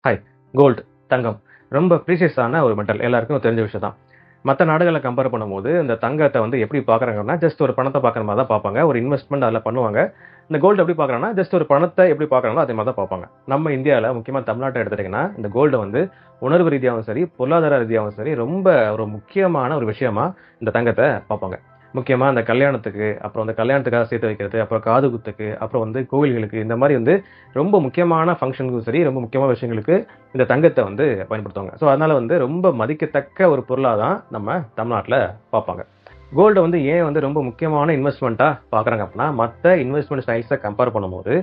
Hi. Gold, தங்கம் ரொம்ப ப்ரீஷியஸான ஒரு metal. எல்லாருக்கும் தெரிஞ்ச விஷயம் தான். மற்ற நாடுகளை கம்பேர் பண்ணும்போது இந்த தங்கத்தை வந்து எப்படி பார்க்குறாங்கன்னா, ஜஸ்ட் ஒரு பணத்தை பார்க்குற மாதிரி தான் பார்ப்பாங்க. ஒரு இன்வெஸ்ட்மெண்ட் அதில் பண்ணுவாங்க. இந்த கோல்டு எப்படி பார்க்குறாங்கன்னா, ஜஸ்ட் ஒரு பணத்தை எப்படி பார்க்குறாங்களோ அதே மாதிரி தான் பார்ப்பாங்க. நம்ம இந்தியாவில் முக்கியமாக தமிழ்நாட்டை எடுத்துட்டிங்கன்னா, இந்த கோல்டை வந்து உணர்வு ரீதியாகவும் சரி, பொருளாதார ரீதியாகவும் சரி, ரொம்ப ஒரு முக்கியமான ஒரு விஷயமா இந்த தங்கத்தை பார்ப்பாங்க. முக்கியமா அந்த கல்யாணத்துக்கு, அப்புறம் அந்த கல்யாணத்துக்காக சேர்த்து வைக்கிறது, அப்புறம் காது குத்துக்கு, அப்புறம் வந்து கோவில்களுக்கு, இந்த மாரி வந்து ரொம்ப முக்கியமான ஃபங்ஷனுக்கும் சரி, ரொம்ப முக்கியமான விஷயங்களுக்கு இந்த தங்கத்த வந்து பயன்படுத்துவாங்க. ஸோ, அதனால வந்து ரொம்ப மதிக்கத்தக்க ஒரு பொருளா தான் நம்ம தமிழ்நாட்ல பார்ப்பாங்க. கோல்ட வந்து ஏன் வந்து ரொம்ப முக்கியமான இன்வெஸ்ட்மெண்ட்டா பார்க்குறாங்க அப்படின்னா, மத்த இன்வெஸ்ட்மெண்ட் ஸ்டைல்ஸ கம்பேர் பண்ணும்போது,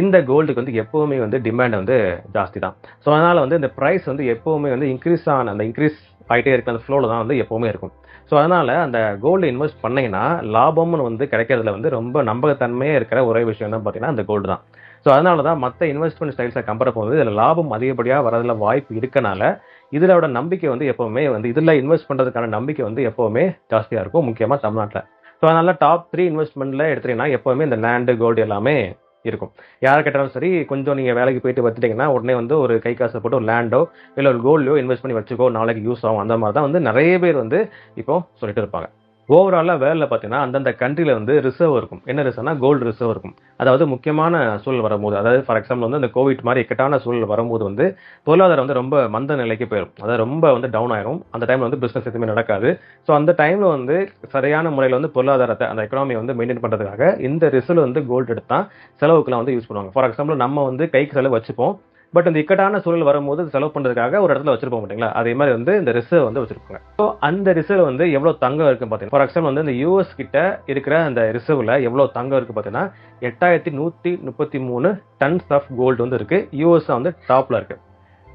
இந்த கோல்டுக்கு வந்து எப்பவுமே வந்து டிமாண்ட் வந்து ஜாஸ்தி தான். ஸோ, அதனால வந்து இந்த பிரைஸ் வந்து எப்பவுமே வந்து இன்க்ரீஸ் ஆயிட்டே இருக்க அந்த ஃப்ளோல தான் வந்து எப்பவுமே இருக்கும். ஸோ, அதனால அந்த கோல்டு இன்வெஸ்ட் பண்ணீங்கன்னா, லாபம்னு வந்து கிடைக்கிறதுல வந்து ரொம்ப நம்பகத்தன்மையே இருக்கிற ஒரே விஷயம் தான் பார்த்தீங்கன்னா, அந்த கோல்டு தான். ஸோ, அதனால தான் மத்த இன்வெஸ்ட்மெண்ட் ஸ்டைல்ஸ கம்பேர் பண்ணும்போது, இதில லாபம் அதிகப்படியா வரதுல வாய்ப்பு இருக்கனால, இதோட நம்பிக்கை வந்து எப்பவுமே வந்து இதில இன்வெஸ்ட் பண்றதுக்கான நம்பிக்கை வந்து எப்பவுமே ஜாஸ்தியா இருக்கும். முக்கியமா தமிழ்நாட்ல. ஸோ, அதனால டாப் 3 இன்வெஸ்ட்மெண்ட்ல எடுத்தீங்கன்னா, எப்பவுமே இந்த லேண்ட், கோல்டு எல்லாமே இருக்கும். யார கேட்டாலும் சரி, கொஞ்சம் நீங்க வேலைக்கு போயிட்டு வந்துட்டீங்கன்னா, உடனே வந்து ஒரு கை காசு போட்டு ஒரு லேண்டோ, இல்ல ஒரு கோல்டோ இன்வெஸ்ட் பண்ணி வச்சுக்கோ, நாளைக்கு யூஸ் ஆகும். அந்த மாரி தான் வந்து நெறைய பேர் வந்து இப்போ சொல்லிட்டு இருப்பாங்க. ஓவராலா வேர்ல்ட்ல பார்த்தீங்கன்னா, அந்தந்த கண்ட்ரில வந்து ரிசர்வ் இருக்கும். என்ன ரிசர்வ்னா கோல்டு ரிசர்வ் இருக்கும். அதாவது முக்கியமான சூழல் வரும்போது, அதாவது ஃபார் எக்ஸாம்பிள் வந்து இந்த கோவிட் மாரி இக்கட்டான சூழல் வரும்போது வந்து, பொருளாதாரம் வந்து ரொம்ப மந்த நிலைக்கு போயிரும். அதாவது ரொம்ப வந்து டவுன் ஆயிரும். அந்த டைம்ல வந்து பிசினஸ் எதுவுமே நடக்காது. ஸோ அந்த டைம்ல வந்து சரியான முறையில வந்து பொருளாதாரத்த அந்த எக்கானமிய வந்து மெயின்டெயின் பண்றதுக்காக இந்த ரிசர்வ்ல வந்து கோல்டு எடுத்து தான் செலவுக்குலாம் வந்து யூஸ் பண்ணுவாங்க. ஃபார் எக்ஸாம்பிள் நம்ம வந்து கைக்கு செலவு வச்சுப்போம். பட் இந்த இக்கட்டான சூழல் வரும்போது செலவு பண்றதுக்காக ஒரு இடத்துல வச்சிருப்போம் பார்த்தீங்களா? அதே மாரி வந்து இந்த ரிசர்வ் வந்து வச்சிருப்பாங்க. ஸோ அந்த ரிசர்வ் வந்து எவ்வளோ தங்கம் இருக்குன்னு பார்த்தீங்கன்னா, ஃபார் எக்ஸாம்பிள் வந்து இந்த யுஎஸ் கிட்ட இருக்கிற அந்த ரிசர்வ்ல எவ்வளோ தங்கம் இருக்கு பார்த்தீங்கன்னா, 8133 டன்ஸ் ஆஃப் கோல்டு வந்து இருக்கு. யுஎஸ் வந்து டாப்ல இருக்கு.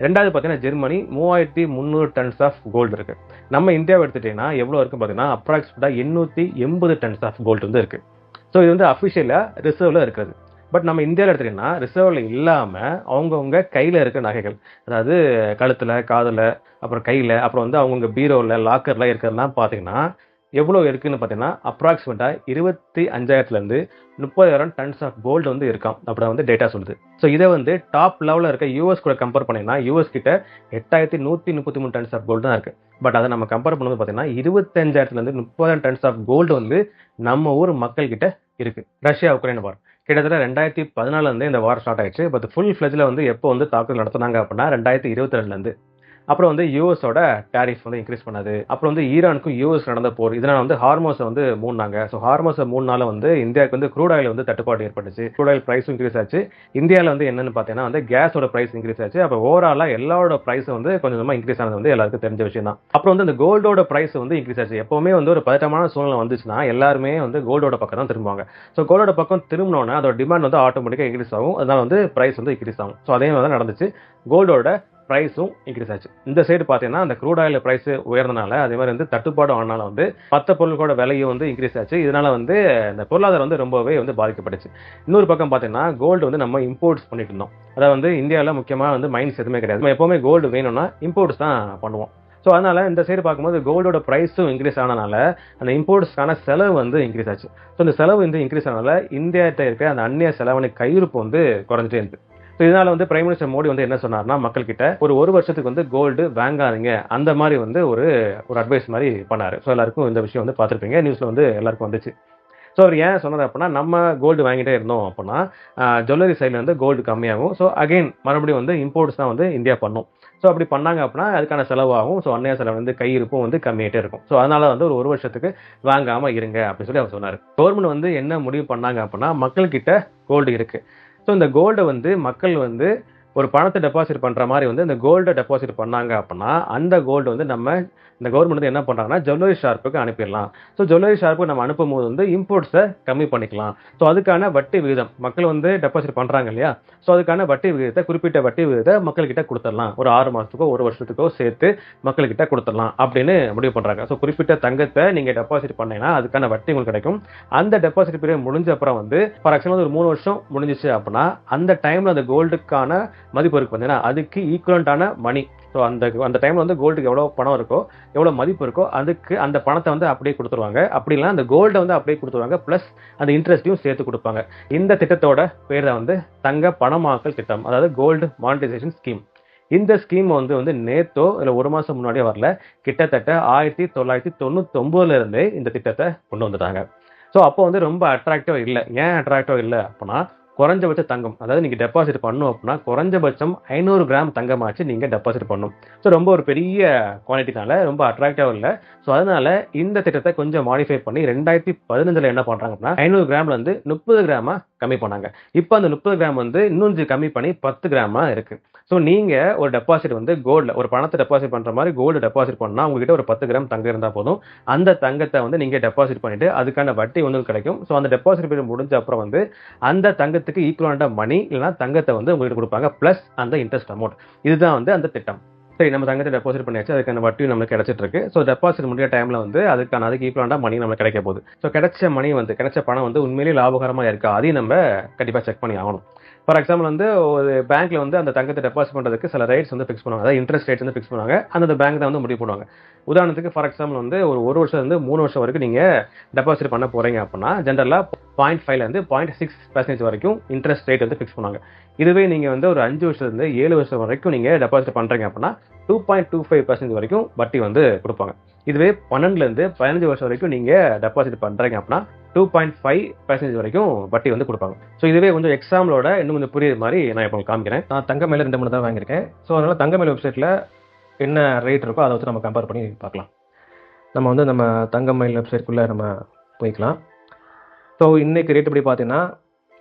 2வது பார்த்தீங்கன்னா ஜெர்மனி 3300 டன்ஸ் ஆஃப் கோல்டு இருக்கு. நம்ம இந்தியாவ எடுத்துட்டீங்கன்னா எவ்வளோ இருக்குன்னு பார்த்தீங்கன்னா, அப்ராக்ஸிமேட்டா 880 டன்ஸ் ஆஃப் கோல்டு வந்து இருக்கு. ஸோ இது வந்து அஃபிஷியலா ரிசர்வ்ல இருக்கிறது. பட் நம்ம இந்தியாவில் எடுத்துட்டீங்கன்னா ரிசர்வ்ல இல்லாம அவங்கவுங்க கையில இருக்க நகைகள், அதாவது கழுத்துல, காதுல, அப்புறம் கையில, அப்புறம் வந்து அவங்கவுங்க பீரோல, லாக்கர்ல இருக்கிறதெல்லாம் பார்த்தீங்கன்னா, எவ்வளோ இருக்குன்னு பார்த்தீங்கன்னா, அப்ராக்ஸிமேட்டா 25,000லேருந்து 30,000 டன்ஸ் ஆஃப் கோல்டு வந்து இருக்காம். அப்படி வந்து டேட்டா சொல்லுது. ஸோ இதை வந்து டாப் லெவல்ல இருக்க யுஎஸ் கூட கம்பேர் பண்ணீங்கன்னா, யுஎஸ் கிட்ட 8,133 டன்ஸ் ஆஃப் கோல்டு தான் இருக்கு. பட் அதை நம்ம கம்பேர் பண்ணும்போது பார்த்தீங்கன்னா, 25,000லேருந்து 30,000 டன்ஸ் ஆஃப் கோல்டு வந்து நம்ம ஊர் மக்கள் கிட்ட இருக்கு. ரஷ்யா, உக்ரைன் வார் கிட்டத்தட்ட 2014லேருந்தே இந்த வார் ஸ்டார்ட் ஆயிடுச்சு. பட் ஃபுல் ஃப்ளெஜ்ல வந்து எப்போ வந்து தாக்குதல் நடத்துனாங்க அப்படின்னா 2022லேருந்து. அப்புறம் வந்து யுஎஸோட டாரிஃப் வந்து இன்க்ரீஸ் பண்ணது. அப்புறம் வந்து ஈரானுக்கும் யுஎஸ் நடந்த போர். இதனால வந்து ஹார்மோஸ வந்து மூடுனாங்க. ஸோ ஹார்மோஸ மூடுனால வந்து இந்தியாவுக்கு வந்து க்ரூட் ஆயில் வந்து தட்டுப்பாடு ஏற்பட்டுச்சு. க்ரூட் ஆயில் பிரைஸும் இன்க்ரீஸ் ஆச்சு. இந்தியாவில் வந்து என்னன்னு பார்த்தீங்கன்னா வந்து கேஸோட பிரைஸ் இன்க்ரீஸ் ஆச்சு. அப்போ ஓவராலா எல்லாரோட பிரைஸ் வந்து கொஞ்சம் கொஞ்சமா இன்க்ரீஸ் ஆனது வந்து எல்லாருக்கும் தெரிஞ்ச விஷயம் தான். அப்புறம் வந்து இந்த கோல்டோட பிரைஸ் வந்து இன்க்ரீஸ் ஆச்சு. எப்பவுமே வந்து ஒரு பதட்டமான சூழ்நிலை வந்துச்சுன்னா எல்லாருமே வந்து கோல்டோட பக்கம் தான் திரும்புவாங்க. ஸோ கோல்டோட பக்கம் திரும்பினோன்னா அதோட டிமாண்ட் வந்து ஆட்டோமேட்டிக்காக இன்க்ரீஸ் ஆகும். அதனால வந்து பிரைஸ் வந்து இன்க்ரீஸ் ஆகும். ஸோ அதே மாதிரி தான் நடந்துச்சு. கோல்டோட பிரைஸும் இன்க்ரீஸ் ஆச்சு. இந்த சைடு பார்த்தீங்கன்னா அந்த க்ரூட் ஆயில் பிரைஸ் உயர்ந்தனால, அதே மாதிரி வந்து தட்டுப்பாடு ஆனால வந்து மற்ற பொருட்களோட விலையும் வந்து இன்க்ரீஸ் ஆச்சு. இதனால வந்து இந்த பொருளாதாரம் வந்து ரொம்பவே வந்து பாதிக்கப்பட்டுச்சு. இன்னொரு பக்கம் பார்த்தீங்கன்னா கோல்டு வந்து நம்ம இம்போர்ட்ஸ் பண்ணிட்டு இருந்தோம். அதாவது வந்து இந்தியாவில் முக்கியமா வந்து மைன்ஸ் எதுவுமே கிடையாது. நம்ம எப்பவுமே கோல்டு வேணும்னா இம்போர்ட்ஸ் தான் பண்ணுவோம். ஸோ அதனால இந்த சைடு பார்க்கும்போது கோல்டோட பிரைஸும் இன்க்ரீஸ் ஆனனால அந்த இம்போர்ட்ஸ்க்கான செலவு வந்து இன்க்ரீஸ் ஆச்சு. ஸோ இந்த செலவு வந்து இன்க்ரீஸ் ஆனனால இந்தியாட்ட இருக்க அந்த அந்நிய செலவணி கையிருப்பு வந்து குறைஞ்சிட்டே இருந்துச்சு. ஸோ இதனால வந்து பிரைம் மினிஸ்டர் மோடி வந்து என்ன சொன்னார்னா, மக்கள் கிட்ட ஒரு வருஷத்துக்கு வந்து கோல்டு வாங்காதீங்க. அந்த மாதிரி வந்து ஒரு அட்வைஸ் மாதிரி பண்ணாரு. ஸோ எல்லாருக்கும் இந்த விஷயம் வந்து பார்த்துருப்பீங்க. நியூஸ்ல வந்து எல்லாருக்கும் வந்துச்சு. ஸோ அவர் ஏன் சொன்னார் அப்படின்னா, நம்ம கோல்டு வாங்கிட்டே இருந்தோம் அப்படின்னா, ஜுவல்லரி சைடில் வந்து கோல்டு கம்மியாகும். ஸோ அகைன் மறுபடியும் வந்து இம்போர்ட்ஸ் தான் வந்து இந்தியா பண்ணும். ஸோ அப்படி பண்ணாங்க அப்படின்னா அதுக்கான செலவாகும். ஸோ அந்நிய செலவு வந்து கையிருப்பும் வந்து கம்மியாயிட்டே இருக்கும். ஸோ அதனால வந்து ஒரு வருஷத்துக்கு வாங்காம இருங்க அப்படின்னு சொல்லி அவர் சொன்னார். கவர்மெண்ட் வந்து என்ன முடிவு பண்ணாங்க அப்படின்னா, மக்கள் கிட்ட கோல்டு இருக்கு. ஸோ இந்த கோல்டை வந்து மக்கள் வந்து ஒரு பணத்தை டெபாசிட் பண்ற மாதிரி வந்து இந்த கோல்டை டெபாசிட் பண்ணாங்க அப்படின்னா, அந்த கோல்டு வந்து நம்ம இந்த கவர்மெண்ட் வந்து என்ன பண்றாங்கன்னா, ஜுவல்லரி ஷாப்புக்கு அனுப்பிடலாம். ஸோ ஜுவல்லரி ஷாப்புக்கு நம்ம அனுப்பும்போது வந்து இம்போர்ட்ஸை கம்மி பண்ணிக்கலாம். ஸோ அதுக்கான வட்டி விகிதம் மக்கள் வந்து டெபாசிட் பண்றாங்க இல்லையா? ஸோ அதுக்கான வட்டி விகிதத்தை குறிப்பிட்ட வட்டி விகிதத்தை மக்கள்கிட்ட கொடுத்துடலாம். ஒரு 6 மாசத்துக்கோ 1 வருஷத்துக்கோ சேர்த்து மக்கள்கிட்ட கொடுத்துடலாம் அப்படின்னு முடிவு பண்றாங்க. ஸோ குறிப்பிட்ட தங்கத்தை நீங்க டெபாசிட் பண்ணீங்கன்னா அதுக்கான வட்டி உங்களுக்கு கிடைக்கும். அந்த டெபாசிட் பீரியட் முடிஞ்ச அப்புறம் வந்து ஃபார் எக்ஸாம்பிள் ஒரு 3 வருஷம் முடிஞ்சிச்சு அப்படின்னா அந்த டைம்ல அந்த கோல்டுக்கான மதிப்பு இருக்கு பார்த்தீங்கன்னா, அதுக்கு ஈக்குவலண்டான மணி. ஸோ அந்த டைம்ல வந்து கோல்டுக்கு எவ்வளோ பணம் இருக்கோ, எவ்வளோ மதிப்பு இருக்கோ, அதுக்கு அந்த பணத்தை வந்து அப்படியே கொடுத்துருவாங்க. அப்படி இல்லைனா அந்த கோல்டை வந்து அப்படியே கொடுத்துருவாங்க. ப்ளஸ் அந்த இன்ட்ரெஸ்ட்டையும் சேர்த்து கொடுப்பாங்க. இந்த திட்டத்தோட பேர் தான் வந்து தங்க பணமாக்கல் திட்டம். அதாவது கோல்டு மானிட்டைசேஷன் ஸ்கீம். இந்த ஸ்கீம் வந்து நேத்தோ இல்லை ஒரு மாதம் முன்னாடியே வரல. கிட்டத்தட்ட 1999 இருந்தே இந்த திட்டத்தை கொண்டு வந்துட்டாங்க. ஸோ அப்போ ரொம்ப அட்ராக்டிவ் இல்லை. ஏன் அட்ராக்டிவ் இல்லை அப்படின்னா, குறைஞ்சபட்ச தங்கம், அதாவது நீங்கள் டெபாசிட் பண்ணணும் அப்படின்னா குறைஞ்சபட்சம் 500 கிராம் தங்கமாச்சு நீங்கள் டெபாசிட் பண்ணணும். ஸோ ரொம்ப ஒரு பெரிய குவாலிட்டினால ரொம்ப அட்ராக்டிவ் இல்லை. ஸோ அதனால இந்த திட்டத்தை கொஞ்சம் மாடிஃபை பண்ணி 2015 என்ன பண்ணுறாங்க அப்படின்னா 500 கிராம்ல 30 கிராமா கம்மி பண்ணாங்க. இப்போ அந்த 30 கிராம் இன்னும் கொஞ்சம் கம்மி பண்ணி 10 கிராமா இருக்கு. ஸோ நீங்கள் ஒரு டெபாசிட் கோல்டில் ஒரு பணத்தை டெபாசிட் பண்ணுற மாதிரி கோல்டு டெபாசிட் பண்ணால் உங்ககிட்ட ஒரு 10 கிராம் தங்கம் இருந்தால் போதும். அந்த தங்கத்தை நீங்கள் டெபாசிட் பண்ணிட்டு அதுக்கான வட்டி கிடைக்கும். ஸோ அந்த டெபாசிட் பீரியட் முடிஞ்ச அப்புறம் அந்த தங்கத்துக்கு ஈக்குவலான மணி இல்லைனா தங்கத்தை உங்ககிட்ட கொடுப்பாங்க, பிளஸ் அந்த இன்ட்ரெஸ்ட் அமௌண்ட். இதுதான் அந்த திட்டம். சரி, நம்ம தங்கத்தை டெபாசிட் பண்ணியாச்சு, அதுக்கான வட்டியும் நமக்கு கிடைச்சிட்டு இருக்கு. ஸோ டெபாசிட் முடிய டைம்ல அதுக்கு ஈக்குவலான மணி நமக்கு கிடைக்க போகுது. ஸோ கிடைச்ச மணி கிடைச்ச பணம் உண்மையிலேயே லாபகரமா இருக்கா, அதையும் நம்ம கண்டிப்பா செக் பண்ணி ஆகணும். ஃபார் எக்ஸாம்பிள் ஒரு பேங்க்ல அந்த தங்கத்தை டெபாசிட் பண்றதுக்கு சில ரேட்ஸ் ஃபிக்ஸ் பண்ணுவாங்க, அதாவது இன்ட்ரெஸ்ட் ரேட்ஸ் ஃபிக்ஸ் பண்ணுவாங்க. அந்த பேங்க் தான் முடிவு பண்ணுவாங்க. உதாரணத்துக்கு ஃபார் எக்ஸாம்பிள் ஒரு வருஷம் 3 வருஷம் வரைக்கும் நீங்க டெபாசிட் பண்ண போறீங்க அப்படின்னா ஜென்ரலா 0.5 0.6% வரைக்கும் இன்ட்ரெஸ்ட் ரேட் ஃபிக்ஸ் பண்ணுவாங்க. இதுவே நீங்க ஒரு 5 வருஷத்துல 7 வருஷம் வரைக்கும் நீங்க டெபாசிட் பண்றீங்க அப்படின்னா 2.25% வரைக்கும் வட்டி கொடுப்பாங்க. இதுவே 12 15 வருஷம் வரைக்கும் நீங்க டெபாசிட் பண்றீங்க அப்படின்னா 2.5% வரைக்கும் வட்டி கொடுப்பாங்க. ஸோ இதுவே கொஞ்சம் எக்ஸாம்பிளோட இன்னும் கொஞ்சம் புரியுற மாதிரி நான் இப்போ காமிக்கிறேன். நான் தங்கமயில் 2 தான் வாங்கியிருக்கேன். ஸோ அதனால தங்கமயில் வெப்சைட்ல என்ன ரேட் இருக்கோ அதை வச்சு நம்ம கம்பேர் பண்ணி பார்க்கலாம். நம்ம நம்ம தங்கமயில் வெப்சைட்குள்ளே நம்ம போய்க்கலாம். ஸோ இன்னைக்கு ரேட் எப்படி பார்த்தீங்கன்னா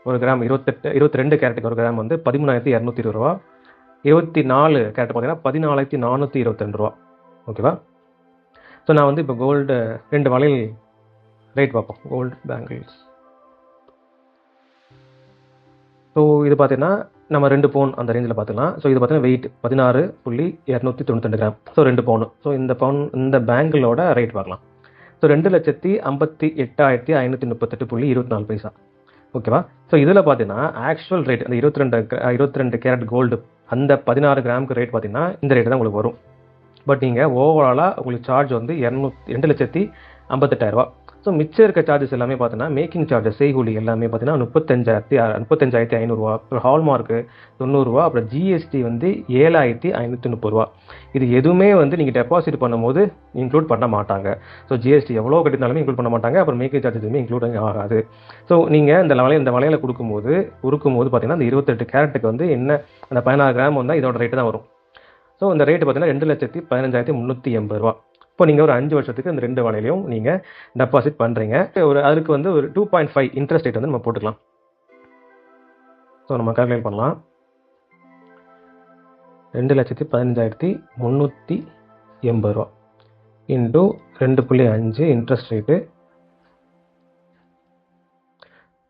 ஒரு கிராம் 22 கேரட்டுக்கு ஒரு கிராம் 13,220 ரூபா, 24 கேரட் பார்த்தீங்கன்னா 14,422 ரூபா. ஓகேவா? ஸோ நான் இப்போ கோல்டு 2 வளையல் ரேட் பார்ப்போம். Gold bangles. ஸோ இது பார்த்தீங்கன்னா நம்ம 2 பவுன் அந்த ரேஞ்சில் பார்த்துக்கலாம். ஸோ இது பார்த்தீங்கன்னா வெயிட் 16.292 கிராம். ஸோ 2 பவுன். ஸோ இந்த பேங்கிளோட ரேட் பார்க்கலாம். ஸோ 2,58,538.24 பைசா. ஓகேவா? ஸோ இதில் பார்த்தீங்கன்னா ஆக்சுவல் ரேட் அந்த 22 கேரட் கோல்டு அந்த 16 கிராமுக்கு ரேட் பார்த்தீங்கன்னா இந்த ரேட் தான் உங்களுக்கு வரும். பட் நீங்கள் ஓவராலாக உங்களுக்கு சார்ஜ் 2,58,000 ரூபா. ஸோ மிச்சம் இருக்க சார்ஜஸ் எல்லாமே பார்த்தீங்கன்னா மேக்கிங் சார்ஜஸ் செய்கூலி எல்லாமே பார்த்தீங்கன்னா 35,500 ரூபா, அப்புறம் ஹால்மார்க்கு 90 ரூபா, அப்புறம் ஜிஎஸ்டி 7,530 ரூபா. இது எதுவுமே நீங்கள் டெபாசிட் பண்ணும்போது இன்க்ளூட் பண்ண மாட்டாங்க. ஸோ ஜிஎஸ்டி எவ்வளோ கட்டினாலுமே இன்க்ளூட் பண்ண மாட்டாங்க, அப்புறம் மேக்கிங் சார்ஜஸ் எதுவுமே இன்க்ளூட் ஆகாது. ஸோ நீங்கள் இந்த வளையல கொடுக்கும்போது பார்த்தீங்கன்னா அந்த 28 கேரட்டுக்கு என்ன அந்த 16 கிராம் இதோட ரேட்டு தான் வரும். ஸோ இந்த ரேட்டு பார்த்தீங்கன்னா 2,15,380 ரூபா. இப்போ நீங்கள் ஒரு 5 வருஷத்துக்கு இந்த 2 வளையலையும் நீங்கள் டெபாசிட் பண்ணுறீங்க. அதுக்கு ஒரு 2.5 இன்ட்ரெஸ்ட் ரேட் நம்ம போட்டுக்கலாம். ஸோ நம்ம கால்குலேட் பண்ணலாம். 2,15,380 ரூபா இன்டூ 2.5 இன்ட்ரெஸ்ட் ரேட்டு.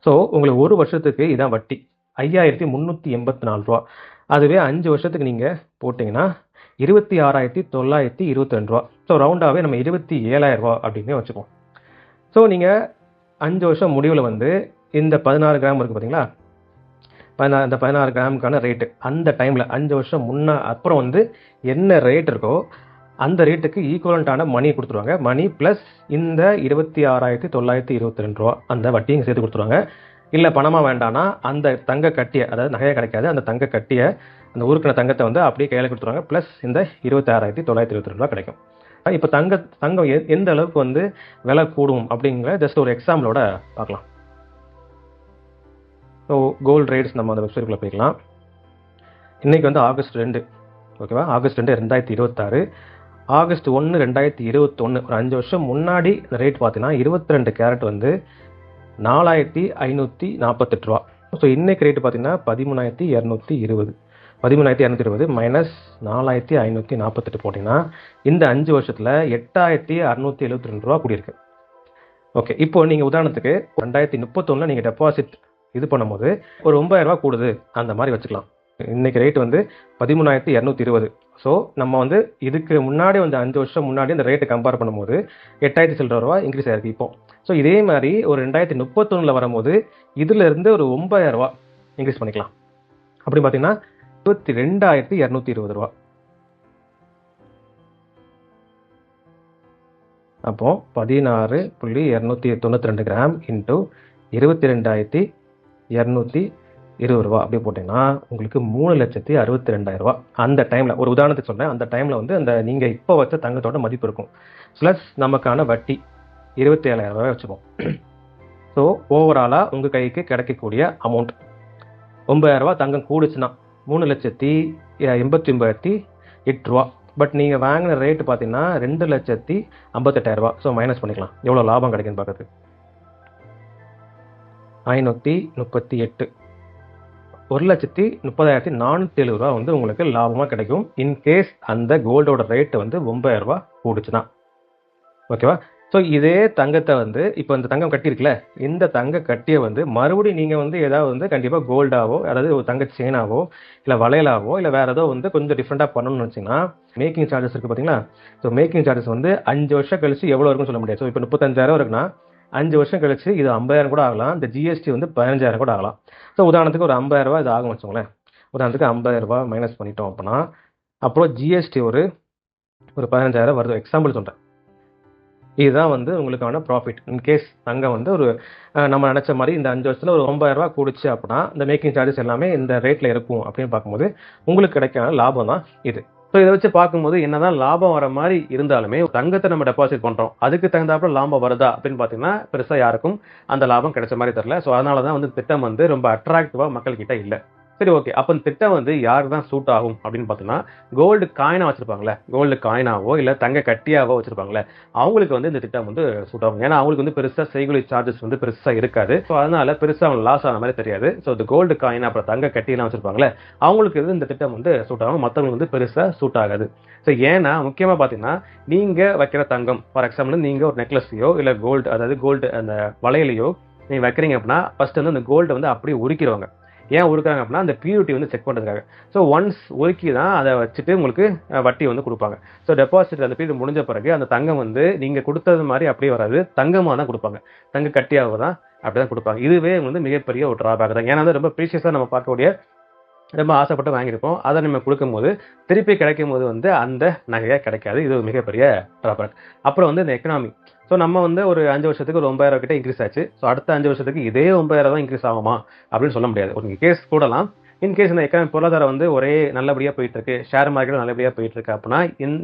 ஸோ உங்களுக்கு ஒரு வருஷத்துக்கு இதான் வட்டி 5,384 ரூபா. அதுவே 5 வருஷத்துக்கு நீங்கள் போட்டிங்கன்னா 26,922 ரூபா. ஸோ ரவுண்டாகவே நம்ம 27,000 ரூபா அப்படின்னு வச்சுப்போம். ஸோ நீங்கள் 5 வருஷம் முடிவில் இந்த 16 கிராம் இருக்குது பார்த்தீங்களா, அந்த 16 கிராமுக்கான ரேட்டு அந்த டைமில் 5 வருஷம் அப்புறம் என்ன ரேட் இருக்கோ அந்த ரேட்டுக்கு ஈக்குவலண்ட்டான மணி கொடுத்துருவாங்க. மணி ப்ளஸ் இந்த 26,922 ரூபா அந்த வட்டியும் சேர்த்து கொடுத்துருவாங்க. இல்லை பணமாக வேண்டாம்னா அந்த தங்க கட்டிய, அதாவது நகையாக கிடைக்காது, அந்த தங்க கட்டிய அந்த உருக்கின தங்கத்தை அப்படியே கையில் கொடுத்துருவாங்க. ப்ளஸ் இந்த 26,922 ரூபா கிடைக்கும். இப்போ தங்கம் எந்த அளவுக்கு விலை கூடும் அப்படிங்கிற ஜஸ்ட் ஒரு எக்ஸாம்பிளோட பார்க்கலாம். ஸோ கோல்டு ரேட்ஸ் நம்ம அந்த வெப்சைட்டுக்குள்ளே போய்க்கலாம். இன்றைக்கி ஆகஸ்ட் 2, ஓகேவா? ஆகஸ்ட் 2, 2026. ஆகஸ்ட் 1, 2021 ஒரு 5 வருஷம் முன்னாடி இந்த ரேட் பார்த்தீங்கன்னா 22 கேரட் 4,548 ரூபா. ஸோ இன்னைக்கு ரேட்டு பார்த்தீங்கன்னா 13,220 மைனஸ் 4,548 போட்டிங்கன்னா இந்த 5 வருஷத்தில் 8,672 ரூபா கூடியிருக்கு. ஓகே, இப்போ நீங்கள் உதாரணத்துக்கு 2031 நீங்கள் டெபாசிட் இது பண்ணும்போது ஒரு 9,000 ரூபா கூடுது அந்த மாதிரி வச்சுக்கலாம். இன்னைக்கு ரேட் 13,220. ஸோ நம்ம இதுக்கு முன்னாடி 5 வருஷம் முன்னாடி இந்த ரேட்டை கம்பேர் பண்ணும்போது 8,000 சில்லற ரூபா இன்க்ரீஸ் ஆயிருக்கு இப்போ. ஸோ இதே மாதிரி ஒரு 2031 வரும்போது இதுல இருந்து ஒரு 9,000 ரூபா இன்க்ரீஸ் பண்ணிக்கலாம். அப்படி பார்த்தீங்கன்னா 22,220 ரூபா. அப்போ 16.292 கிராம் இன்டூ 22,220 ரூ. 20 அப்படி போட்டிங்கன்னா உங்களுக்கு 3,62,000 அந்த டைமில், ஒரு உதாரணத்துக்கு சொல்கிறேன், அந்த டைமில் வந்து அந்த நீங்கள் இப்போ வச்ச தங்கத்தோட மதிப்பு இருக்கும். ப்ளஸ் நமக்கான வட்டி 27,000 வச்சுப்போம். ஸோ ஓவராலாக உங்கள் கைக்கு கிடைக்கக்கூடிய அமௌண்ட் 9,000 தங்கம் கூடுச்சுன்னா 3,89,008 பட் நீங்கள் வாங்கின ரேட்டு பார்த்தீங்கன்னா 2,58,000. ஸோ மைனஸ் பண்ணிக்கலாம், எவ்வளோ லாபம் கிடைக்குன்னு பார்க்குறது. 538, 1,30,407 வந்து உங்களுக்கு லாபமாக கிடைக்கும் இன்கேஸ் அந்த கோல்டோட ரேட்டு வந்து 9,000 கூடுச்சுன்னா. ஓகேவா? ஸோ இதே தங்கத்தை வந்து இப்போ இந்த தங்கம் கட்டியிருக்குல்ல, இந்த தங்க கட்டியை வந்து மறுபடியும் நீங்கள் வந்து ஏதாவது வந்து கண்டிப்பாக கோல்டாவோ, அதாவது ஒரு தங்க செயினாவோ, இல்லை வளையலாவோ, இல்லை வேறு ஏதோ வந்து கொஞ்சம் டிஃப்ரெண்ட்டாக பண்ணணும்னு வச்சிங்கன்னா மேக்கிங் சார்ஜஸ் இருக்குது பார்த்தீங்களா. ஸோ மேக்கிங் சார்ஜஸ் வந்து 5 வருஷம் கழிச்சு எவ்வளோ இருக்குன்னு சொல்ல முடியாது. ஸோ இப்போ 35,000 இருக்குன்னா 5 வருஷம் கழிச்சு இது 50,000 கூட ஆகலாம், இந்த ஜிஎஸ்டி வந்து 15,000 கூட ஆகலாம். ஸோ உதாரணத்துக்கு ஒரு 50,000 இது ஆகும் வச்சுக்கோங்களேன். உதாரணத்துக்கு 50,000 மைனஸ் பண்ணிட்டோம் அப்படின்னா அப்புறம் ஜிஎஸ்டி ஒரு 15,000 வருது, எக்ஸாம்பிள் சொல்கிறேன். இதுதான் வந்து உங்களுக்கான ப்ராஃபிட் இன்கேஸ் தங்கம் வந்து ஒரு நம்ம நினச்ச மாதிரி இந்த 5 வருஷத்தில் ஒரு 9,000 கூடுச்சு அப்படின்னா இந்த மேக்கிங் சார்ஜஸ் எல்லாமே இந்த ரேட்டில் இருக்கும் அப்படின்னு பார்க்கும்போது உங்களுக்கு கிடைக்காத லாபம் தான் இது. ஸோ இதை வச்சு பார்க்கும்போது என்னதான் லாபம் வர மாதிரி இருந்தாலுமே தங்கத்தை நம்ம டெபாசிட் பண்ணுறோம், அதுக்கு தகுந்தாப்புல லாபம் வருதா அப்படின்னு பார்த்தீங்கன்னா பெருசாக யாருக்கும் அந்த லாபம் கிடைச்ச மாதிரி தெரியல. ஸோ அதனால தான் வந்து திட்டம் வந்து ரொம்ப அட்ராக்டிவாக மக்கள்கிட்ட இல்லை. சரி, ஓகே. அப்போ இந்த திட்டம் வந்து யாருக்கு தான் சூட் ஆகும் அப்படின்னு பார்த்தோம்னா, கோல்டு காயினாக வச்சிருப்பாங்களே, கோல்டு காயினாவோ இல்லை தங்க கட்டியாவோ வச்சிருப்பாங்களே, அவங்களுக்கு வந்து இந்த திட்டம் வந்து சூட் ஆகும். ஏன்னா அவங்களுக்கு வந்து பெருசாக செய்கூலி சார்ஜஸ் வந்து பெருசாக இருக்காது. ஸோ அதனால பெருசாக அவங்க லாஸ் ஆன மாதிரி தெரியாது. ஸோ இந்த கோல்டு காயின் அப்புறம் தங்க கட்டியெல்லாம் வச்சிருப்பாங்களே, அவங்களுக்கு வந்து இந்த திட்டம் வந்து சூட் ஆகும், மற்றவங்களுக்கு வந்து பெருசாக சூட் ஆகாது. ஸோ ஏன்னா முக்கியமாக பார்த்தீங்கன்னா, நீங்கள் வைக்கிற தங்கம், ஃபார் எக்ஸாம்பிள் நீங்கள் ஒரு நெக்லஸையோ இல்லை கோல்டு, அதாவது கோல்டு அந்த வளையலையோ நீங்கள் வைக்கிறீங்க அப்படின்னா ஃபர்ஸ்ட் வந்து அந்த கோல்டை வந்து அப்படியே உரிக்கிறவங்க. ஏன் உருக்காங்க அப்படின்னா அந்த பியூரிட்டி வந்து செக் பண்ணுறதுக்காக. ஸோ ஒன்ஸ் உருக்கி தான் அதை வச்சுட்டு உங்களுக்கு வட்டி வந்து கொடுப்பாங்க. ஸோ டெபாசிட் அந்த பீரியட் முடிஞ்ச பிறகு அந்த தங்கம் வந்து நீங்கள் கொடுத்தது மாதிரி அப்படியே வராது, தங்கமாக தான் கொடுப்பாங்க, தங்க கட்டியாக தான் அப்படி தான் கொடுப்பாங்க. இதுவே வந்து மிகப்பெரிய ஒரு ட்ராபேக் தான். ஏன்னா ரொம்ப ப்ரீஷியஸாக நம்ம பார்க்கக்கூடிய, ரொம்ப ஆசைப்பட்டு வாங்கியிருப்போம், அதை நம்ம கொடுக்கும்போது திருப்பி கிடைக்கும் போது வந்து அந்த நகையாக கிடைக்காது. இது ஒரு மிகப்பெரிய ட்ராபேக். அப்புறம் வந்து இந்த எக்கனாமி. ஸோ நம்ம வந்து ஒரு 5 வருஷத்துக்கு ஒரு 9,000 கிட்ட இன்க்ரீஸ் ஆச்சு. ஸோ அடுத்த 5 வருஷத்துக்கு இதே 9,000 தான் இன்க்ரீஸ் ஆகுமா அப்படின்னு சொல்ல முடியாது. ஒரு கேஸ் கூடலாம். இன்கேஸ் இந்த எக்கனாமி பொருளாதாரம் வந்து ஒரே நல்லபடியாக போயிட்டு இருக்கு, ஷேர் மார்க்கெட் நல்லபடியாக போயிட்டு இருக்கு அப்படின்னா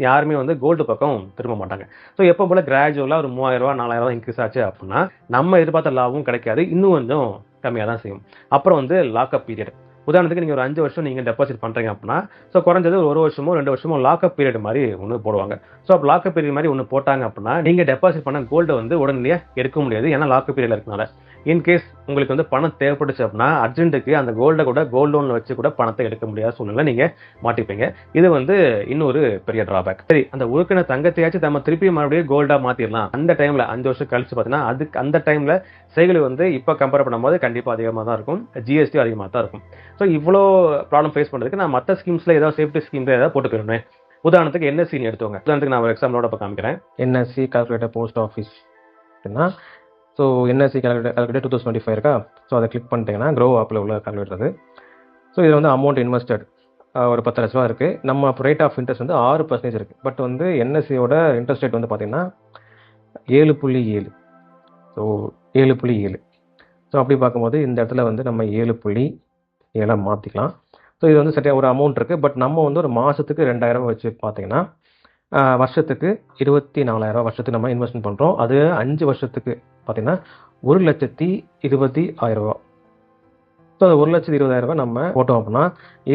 யாருமே வந்து கோல்டு பக்கம் திரும்ப மாட்டாங்க. ஸோ எப்போ போல கிராஜுவலாக ஒரு 3,000 4,000 இன்க்ரீஸ் ஆச்சு அப்படின்னா நம்ம எதிர்பார்த்த லாபமும் கிடைக்காது, இன்னும் கொஞ்சம் கம்மியாக தான் செய்யும். அப்புறம் வந்து லாக்அப் பீரியட். உதாரணத்துக்கு நீங்கள் ஒரு 5 வருஷம் நீங்கள் டெபாசிட் பண்ணுறீங்க அப்படின்னா ஸோ குறைஞ்சது ஒரு வருஷமோ 2 வருஷமோ லாக்அப் பீரியட் மாதிரி ஒன்று போடுவாங்க. ஸோ அப்போ லாக்அப் பீரியட் மாதிரி ஒன்று போட்டாங்க அப்படின்னா நீங்கள் டெபாசிட் பண்ண கோல்டை வந்து உடனடியாக எடுக்க முடியாது, ஏன்னா லாக்அப் பீரியட் இருக்கனால. இன்கேஸ் உங்களுக்கு வந்து பணம் தேவைப்பட்டுச்சு அப்படின்னா அர்ஜென்ட்டுக்கு அந்த கோல்டை கூட கோல்டு லோனில் வச்சு கூட பணத்தை எடுக்க முடியாத சூழ்நிலை நீங்கள் மாட்டிப்பீங்க. இது வந்து இன்னொரு பெரிய ட்ராபேக். சரி, அந்த உருக்கின தங்கத்தையாச்சும் நம்ம திருப்பி மறுபடியும் கோல்டாக மாற்றிடலாம். அந்த டைமில் 5 வருஷம் கழிச்சு பார்த்தீங்கன்னா அதுக்கு அந்த டைமில் செய்கூலி வந்து இப்போ கம்பேர் பண்ணும்போது கண்டிப்பாக அதிகமாக தான் இருக்கும், ஜிஎஸ்டி அதிகமாக தான் இருக்கும். ஸோ இவ்வளோ ப்ராப்ளம் ஃபேஸ் பண்ணுறதுக்கு நான் மற்ற ஸ்கீம்ஸில் ஏதாவது சேஃப்டி ஸ்கீம்ஸில் ஏதாவது போட்டு போயிருந்தேன். உதாரணத்துக்கு என்எஸ்சின்னு எடுத்துவாங்க. உதாரணத்துக்கு நான் ஒரு எக்ஸாம்பிளோட இப்போ காமிக்கிறேன். என்எஸ்சி கால்குலேட்டர் போஸ்ட் ஆஃபீஸ் அப்படின்னா, ஸோ என்எஸ்சி கால்குலேட்டர் 2025 இருக்கா. ஸோ அதை கிளிக் பண்ணிட்டீங்கன்னா க்ரோ ஆப்பில் உள்ள கால்குலேட்டர் அது. ஸோ இது வந்து அமௌண்ட் இன்வெஸ்டட் ஒரு 10 லட்ச ரூபா இருக்குது. நம்ம ரேட் ஆஃப் இன்ட்ரெஸ்ட் வந்து 6% இருக்குது. பட் வந்து என்எஸ்சியோட இன்ட்ரெஸ்ட் ரேட் வந்து பார்த்தீங்கன்னா 7.7. ஸோ 7.7. ஸோ அப்படி பார்க்கும்போது இந்த இடத்துல வந்து நம்ம 7.7 மாற்றிக்கலாம். ஸோ இது வந்து சரியாக ஒரு அமௌண்ட் இருக்குது. பட் நம்ம வந்து ஒரு மாதத்துக்கு 2,000 வச்சு பார்த்தீங்கன்னா வருஷத்துக்கு 24,000 வருஷத்துக்கு நம்ம இன்வெஸ்ட்மெண்ட் பண்ணுறோம். அது 5 வருஷத்துக்கு பார்த்தீங்கன்னா 1,20,20,000. ஸோ அந்த 1,20,000 நம்ம போட்டோம் அப்படின்னா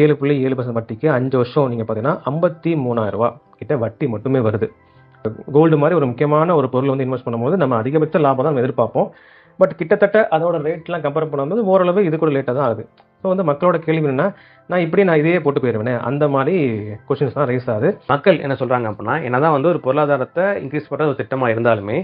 7.7% வட்டிக்கு 5 வருஷம் நீங்கள் பார்த்தீங்கன்னா 53,000 கிட்ட வட்டி மட்டுமே வருது. கோல்டு மாதிரி ஒரு முக்கியமான ஒரு பொருள் வந்து இன்வெஸ்ட் பண்ணும்போது நம்ம அதிகபட்ச லாபம் தான் எதிர்பார்ப்போம். பட் கிட்டத்தட்ட அதோட ரேட்லாம் கம்பேர் பண்ணும்போது ஓரளவு இது கூட லேட்டாக தான் ஆகுது. ஸோ வந்து மக்களோட கேள்வி என்னன்னா, நான் இதையே போட்டு போயிடுவேனே, அந்த மாதிரி கொஸ்டின்ஸ் தான் ரைஸ் ஆகுது. மக்கள் என்ன சொல்கிறாங்க அப்படின்னா, என்னதான் வந்து ஒரு பொருளாதாரத்தை இன்க்ரீஸ் பண்ணுற ஒரு திட்டமாக இருந்தாலுமே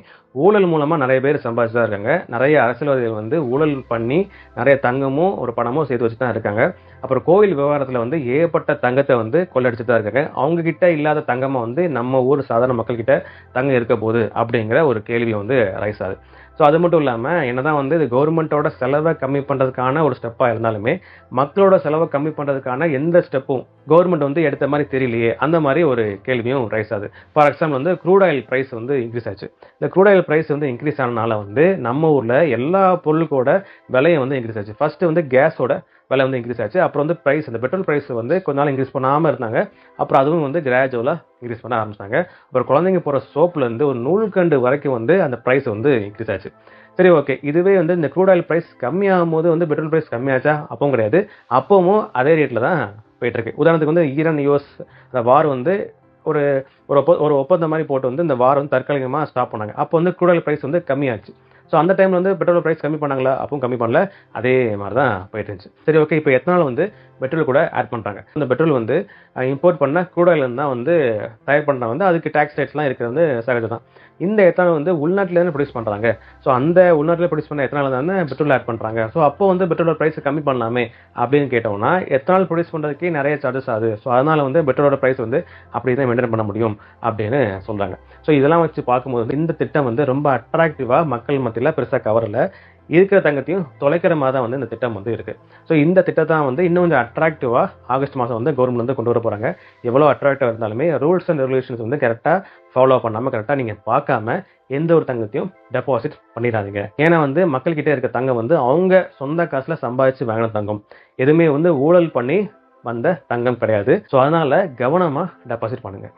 ஊழல் மூலமாக நிறைய பேர் சம்பாதிச்சு தான் இருக்காங்க. நிறைய அரசியல்வாதிகள் வந்து ஊழல் பண்ணி நிறைய தங்கமும் ஒரு பணமும் சேர்த்து வச்சு தான் இருக்காங்க. அப்புறம் கோவில் விவகாரத்தில் வந்து ஏகப்பட்ட தங்கத்தை வந்து கொள்ளடிச்சு தான் இருக்காங்க. அவங்கக்கிட்ட இல்லாத தங்கமாக வந்து நம்ம ஊர் சாதாரண மக்கள்கிட்ட தங்கம் இருக்க போகுது அப்படிங்கிற ஒரு கேள்வி வந்து ரைஸ் ஆகுது. ஸோ அது மட்டும் இல்லாமல் என்னதான் வந்து இது கவர்மெண்ட்டோட செலவை கம்மி பண்ணுறதுக்கான ஒரு ஸ்டெப்பாக இருந்தாலுமே மக்களோட செலவை கம்மி பண்ணுறதுக்கான எந்த ஸ்டெப்பும் கவர்மெண்ட் வந்து எடுத்த மாதிரி தெரியலையே, அந்த மாதிரி ஒரு கேள்வியும் ரைஸ் ஆகுது. ஃபார் எக்ஸாம்பிள் வந்து க்ரூட் ஆயில் ப்ரைஸ் வந்து இன்க்ரீஸ் ஆச்சு. இந்த க்ரூட் ஆயில் ப்ரைஸ் வந்து இன்க்ரீஸ் ஆனதுனால வந்து நம்ம ஊரில் எல்லா பொருளுக்கோட விலையும் வந்து இன்க்ரீஸ் ஆச்சு. ஃபர்ஸ்ட் வந்து கேஸோட விலை வந்து இன்க்ரீஸ் ஆச்சு. அப்புறம் வந்து பிரைஸ், அந்த பெட்ரோல் பிரைஸ் வந்து கொஞ்ச நாள் இன்க்ரீஸ் பண்ணாமல் இருந்தாங்க. அப்புறம் அதுவும் வந்து கிராஜுவலாக இன்க்ரீஸ் பண்ண ஆரம்பிச்சாங்க. அப்புறம் குழந்தைங்க போகிற சோப்புலேருந்து ஒரு நூல்கண்டு வரைக்கும் வந்து அந்த பிரைஸ் வந்து இன்க்ரீஸ் ஆச்சு. சரி, ஓகே. இதுவே வந்து இந்த க்ரூட் ஆயில் பிரைஸ் கம்மியாகும் போது வந்து பெட்ரோல் பிரைஸ் கம்மியாச்சா? அப்பவும் கிடையாது. அப்பவும் அதே ரேட்டில் தான் போயிட்டு இருக்கு. உதாரணத்துக்கு வந்து ஈரான் யூஎஸ் அந்த வார் வந்து ஒரு ஒரு ஒப்பந்தம் மாதிரி போட்டு வந்து இந்த வார் வந்து தற்காலிகமாக ஸ்டாப் பண்ணாங்க. அப்போ வந்து க்ரூட் ஆயில் பிரைஸ் வந்து கம்மியாச்சு. ஸோ அந்த டைமில் வந்து பெட்ரோல் பிரைஸ் கம்மி பண்ணாங்களா? அப்பவும் கம்மி பண்ணல. அதே மாதிரி தான் போயிட்டு இருந்துச்சு. சரி, ஓகே. இப்போ எத்தனால் வந்து பெட்ரோல் கூட ஆட் பண்ணுறாங்க. இந்த பெட்ரோல் வந்து இம்போர்ட் பண்ண க்ரூட் ஆயில் தான் வந்து தயார் பண்ணுறாங்க. வந்து அதுக்கு டேக்ஸ் ரேட்ஸ்லாம் இருக்கிறது வந்து சகஜம் தான். இந்த எத்தனால் வந்து உள்நாட்டிலேருந்து ப்ரொடியூஸ் பண்ணுறாங்க. ஸோ அந்த உள்நாட்டில் ப்ரொடியூஸ் பண்ண எத்தனால் தானே பெட்ரோல் ஆட் பண்ணுறாங்க. ஸோ அப்போ வந்து பெட்ரோலோட ப்ரைஸ் கம்மி பண்ணலாமே அப்படின்னு கேட்டோம்னா, எத்தனால் ப்ரொடியூஸ் பண்ணுறதுக்கே நிறைய சார்ஜஸ் ஆகுது. ஸோ அதனால் வந்து பெட்ரோலோட ப்ரைஸ் வந்து அப்படி தான் மெயின்டைன் பண்ண முடியும் அப்படின்னு சொல்கிறாங்க. ஸோ இதெல்லாம் வச்சு பார்க்கும்போது இந்த திட்டம் வந்து ரொம்ப அட்ராக்டிவாக மக்கள் மத்தியில் பெருசாக கவரல. இருக்கிற தங்கத்தையும் தொலைக்கிற மாதிரி தான் வந்து இந்த திட்டம் வந்து இருக்குது. ஸோ இந்த திட்டத்தை வந்து இன்னும் கொஞ்சம் அட்ராக்டிவாக ஆகஸ்ட் மாதம் வந்து கவர்மெண்ட் வந்து கொண்டு வர போகிறாங்க. எவ்வளோ அட்ராக்டிவாக இருந்தாலுமே ரூல்ஸ் அண்ட் ரெகுலேஷன்ஸ் வந்து கரெக்டாக ஃபாலோ பண்ணாமல் கரெக்டாக நீங்கள் பார்க்காம எந்த ஒரு தங்கத்தையும் டெபாசிட் பண்ணிடாதீங்க. ஏன்னா வந்து மக்கள்கிட்ட இருக்க தங்கம் வந்து அவங்க சொந்த காசில் சம்பாதிச்சு வாங்கின தங்கம். எதுவுமே வந்து ஊழல் பண்ணி வந்த தங்கம் கிடையாது. ஸோ அதனால் கவனமாக டெபாசிட் பண்ணுங்கள்.